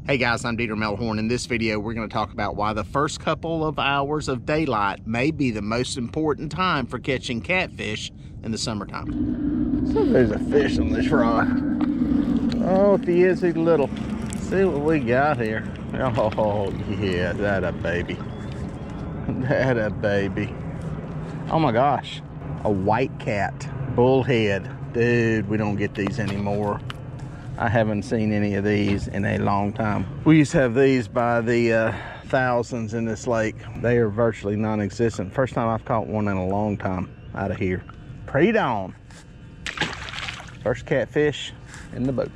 Hey guys, I'm Melhorn. In this video, we're going to talk about why the first couple of hours of daylight may be the most important time for catching catfish in the summertime. So there's a fish on this rod. Oh, if he is, he's little. See what we got here. Oh, yeah, that a baby. That a baby. Oh my gosh, a white cat, bullhead. Dude, we don't get these anymore. I haven't seen any of these in a long time. We used to have these by the thousands in this lake. They are virtually non-existent. First time I've caught one in a long time out of here. Pre-dawn. First catfish in the boat.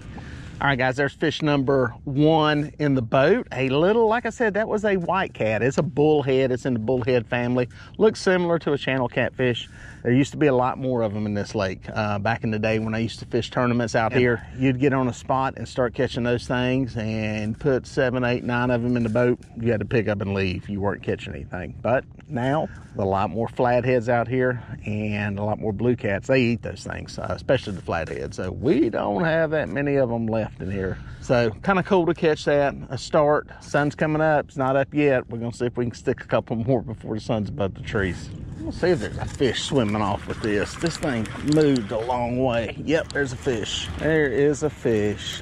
All right, guys, there's fish number 1 in the boat. A little, like I said, that was a white cat. It's a bullhead. It's in the bullhead family. Looks similar to a channel catfish. There used to be a lot more of them in this lake. Back in the day when I used to fish tournaments out here, you'd get on a spot and start catching those things and put 7, 8, 9 of them in the boat. You had to pick up and leave. You weren't catching anything. But now, a lot more flatheads out here and a lot more blue cats. They eat those things, especially the flatheads. So we don't have that many of them left in here. So kind of cool to catch that. A start. Sun's coming up. It's not up yet. We're going to see if we can stick a couple more before the sun's above the trees. We'll see if there's a fish swimming off with this. This thing moved a long way. Yep, there's a fish. There is a fish.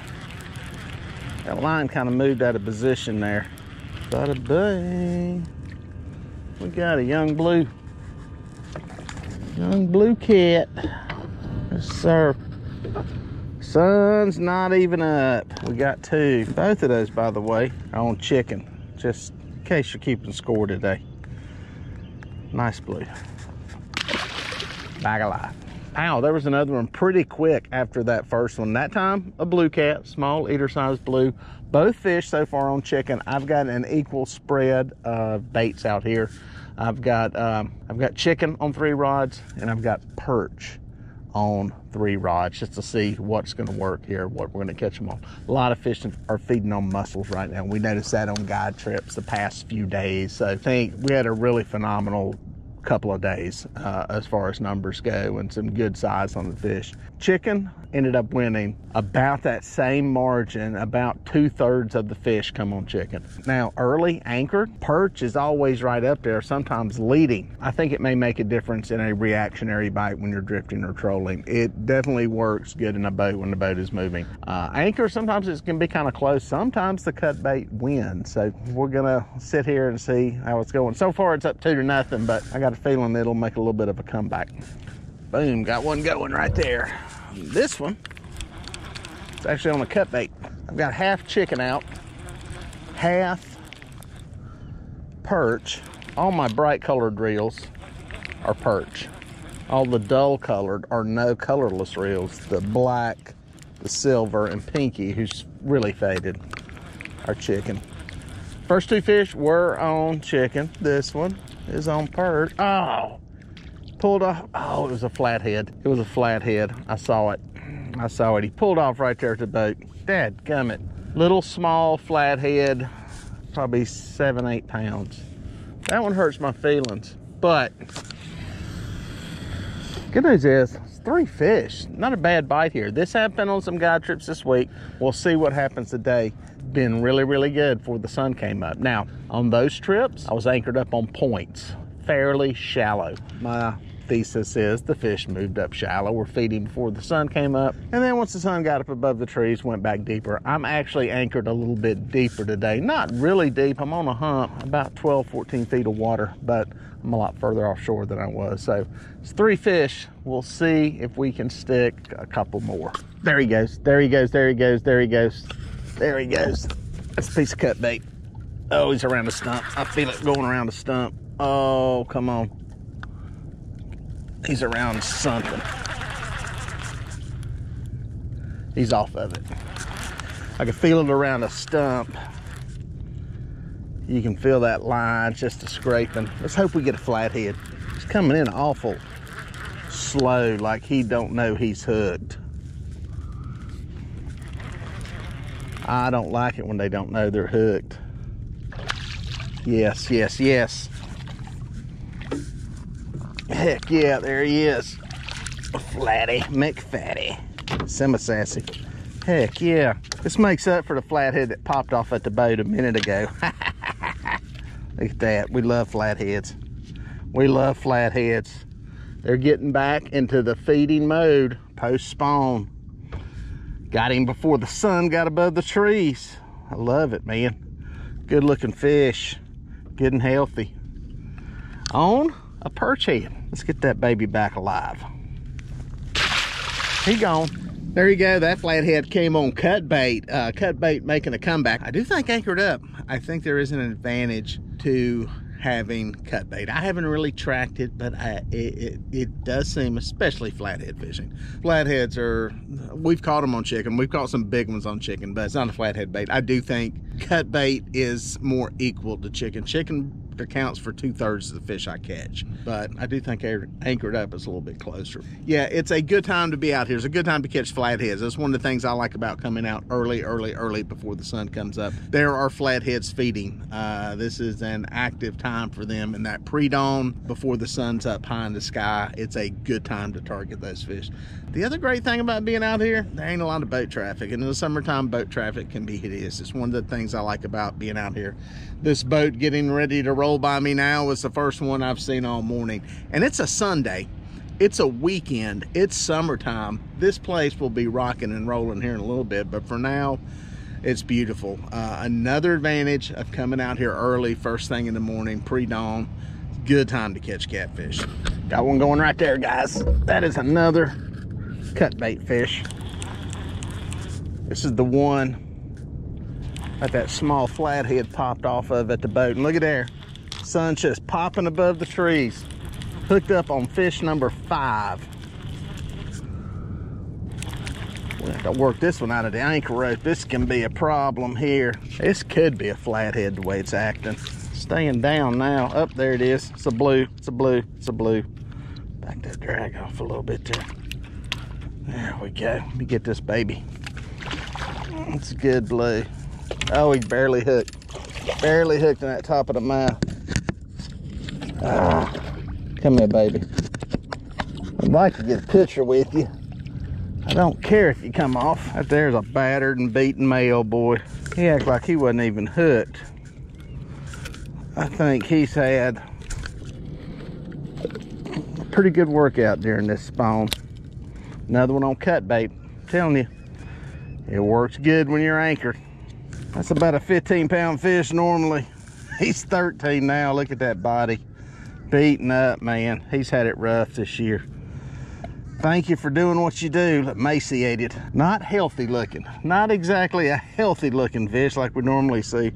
That line kind of moved out of position there. Bada bang. We got a young blue cat. Yes, sir. Sun's not even up. We got 2. Both of those, by the way, are on chicken, just in case you're keeping score today. Nice blue. Back alive. Ow, there was another one pretty quick after that first one. That time, a blue cat, small eater-sized blue. Both fish so far on chicken. I've got an equal spread of baits out here. I've got chicken on 3 rods, and I've got perch on 3 rods, just to see what's going to work here, what we're going to catch them on. A lot of fish are feeding on mussels right now. We noticed that on guide trips the past few days. So I think we had a really phenomenal couple of days as far as numbers go, and some good size on the fish. Chicken ended up winning about that same margin. About 2/3 of the fish come on chicken. Now, early anchored, perch is always right up there, sometimes leading. I think it may make a difference in a reactionary bite when you're drifting or trolling. It definitely works good in a boat when the boat is moving. Anchor, sometimes it can be kind of close. Sometimes the cut bait wins. So we're gonna sit here and see how it's going. So far it's up 2-0, but I got a feeling it'll make a little bit of a comeback. Boom, got one going right there. This one, it's actually on a cut bait. I've got half chicken out, half perch. All my bright colored reels are perch. All the dull colored are no colorless reels. The black, the silver, and pinky, who's really faded, are chicken. First 2 fish were on chicken. This one is on perch. Oh, pulled off. Oh, it was a flathead. It was a flathead. I saw it. I saw it. He pulled off right there at the boat. Dadgummit. Little small flathead, probably 7, 8 pounds. That one hurts my feelings, but good news is it's 3 fish. Not a bad bite here. This happened on some guide trips this week. We'll see what happens today. Been really, really good before the sun came up. Now, on those trips, I was anchored up on points, fairly shallow. My thesis is the fish moved up shallow. We're feeding before the sun came up. And then once the sun got up above the trees, went back deeper. I'm actually anchored a little bit deeper today. Not really deep. I'm on a hump, about 12, 14 feet of water, but I'm a lot further offshore than I was. So it's 3 fish. We'll see if we can stick a couple more. There he goes. There he goes. There he goes. There he goes. There he goes. That's a piece of cut bait. Oh, he's around the stump. I feel it going around the stump. Oh, come on. He's around something. He's off of it. I can feel it around a stump. You can feel that line, just a scraping. Let's hope we get a flathead. He's coming in awful slow, like he don't know he's hooked. I don't like it when they don't know they're hooked. Yes, yes, yes. Heck yeah, there he is. Flatty, McFatty. Semi-sassy. Heck yeah. This makes up for the flathead that popped off at the boat a minute ago. Look at that. We love flatheads. We love flatheads. They're getting back into the feeding mode post-spawn. Got him before the sun got above the trees. I love it, man. Good looking fish. Good and healthy. On a perch head. Let's get that baby back alive. He gone. There you go. That flathead came on cut bait. Cut bait making a comeback. I do think anchored up. I think there is an advantage to having cut bait. I haven't really tracked it, but it does seem, especially flathead fishing. Flatheads are, we've caught them on chicken. We've caught some big ones on chicken, but it's not a flathead bait. I do think cut bait is more equal to chicken. Chicken accounts for 2/3 of the fish I catch, but I do think anchored up is a little bit closer. Yeah, it's a good time to be out here. It's a good time to catch flatheads. That's one of the things I like about coming out early before the sun comes up. There are flatheads feeding. This is an active time for them, and that pre-dawn before the sun's up high in the sky, it's a good time to target those fish. The other great thing about being out here, there ain't a lot of boat traffic, and in the summertime boat traffic can be hideous. It's one of the things I like about being out here. This boat getting ready to roll by me now is the first one I've seen all morning, and it's a Sunday. It's a weekend. It's summertime. This place will be rocking and rolling here in a little bit, but for now, it's beautiful. Another advantage of coming out here early, first thing in the morning, pre-dawn. Good time to catch catfish. Got one going right there, guys. That is another cut bait fish. This is the one that small flathead popped off of at the boat. And look at there, sun's just popping above the trees. Hooked up on fish number 5. We'll have to work this one out of the anchor rope. This can be a problem here. This could be a flathead the way it's acting. Staying down now. Up there it is. It's a blue. It's a blue. It's a blue. Back that drag off a little bit there. There we go. Let me get this baby. It's a good blue. Oh, he barely hooked. Barely hooked in that top of the mouth. Come here, baby. I'd like to get a picture with you. I don't care if you come off. That there's a battered and beaten male, boy. He acts like he wasn't even hooked. I think he's had a pretty good workout during this spawn. Another one on cut bait. I'm telling you, it works good when you're anchored. That's about a 15-pound fish normally. He's 13 now. Look at that body. Beaten up, man. He's had it rough this year. Thank you for doing what you do. Emaciated. Not healthy looking. Not exactly a healthy looking fish like we normally see.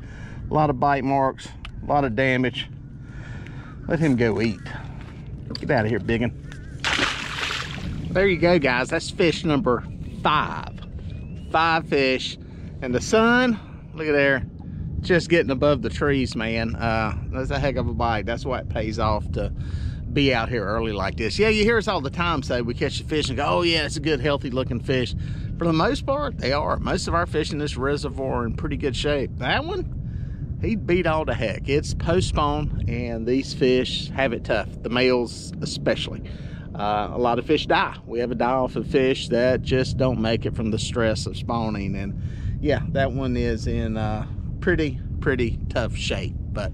A lot of bite marks. A lot of damage. Let him go eat. Get out of here, biggin. There you go, guys. That's fish number 5. 5 fish. And the sun, look at there, just getting above the trees, man. That's a heck of a bite. That's why it pays off to be out here early like this. Yeah, you hear us all the time say we catch a fish and go, oh yeah, it's a good healthy looking fish. For the most part, they are. Most of our fish in this reservoir are in pretty good shape. That one, he beat all to heck. It's post-spawn, and these fish have it tough, the males especially. A lot of fish die. We have a die-off of fish that just don't make it from the stress of spawning, and yeah, that one is in pretty tough shape. But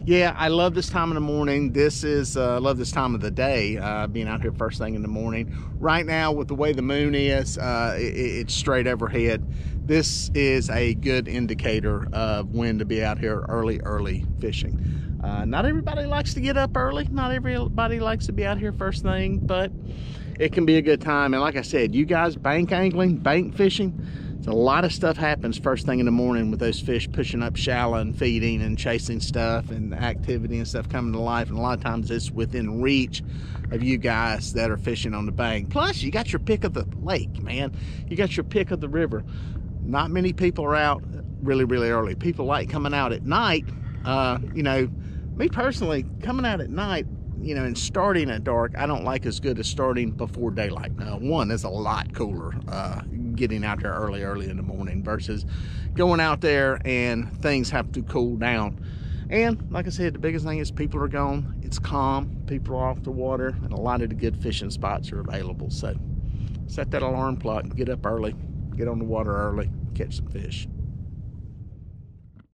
yeah, I love this time of the morning. This is I love this time of the day, being out here first thing in the morning. Right now, with the way the moon is, it's straight overhead. This is a good indicator of when to be out here early fishing. Not everybody likes to get up early. Not everybody likes to be out here first thing, but it can be a good time. And like I said, you guys bank angling, bank fishing, a lot of stuff happens first thing in the morning with those fish pushing up shallow and feeding and chasing stuff, and activity and stuff coming to life. And a lot of times it's within reach of you guys that are fishing on the bank. Plus, you got your pick of the lake, man. You got your pick of the river. Not many people are out really early. People like coming out at night. You know, me personally, coming out at night, you know, and starting at dark, I don't like as good as starting before daylight. Now, one, is a lot cooler getting out there early in the morning versus going out there and things have to cool down. And like I said, the biggest thing is people are gone. It's calm. People are off the water, and a lot of the good fishing spots are available. So set that alarm clock and get up early, get on the water early. catch some fish.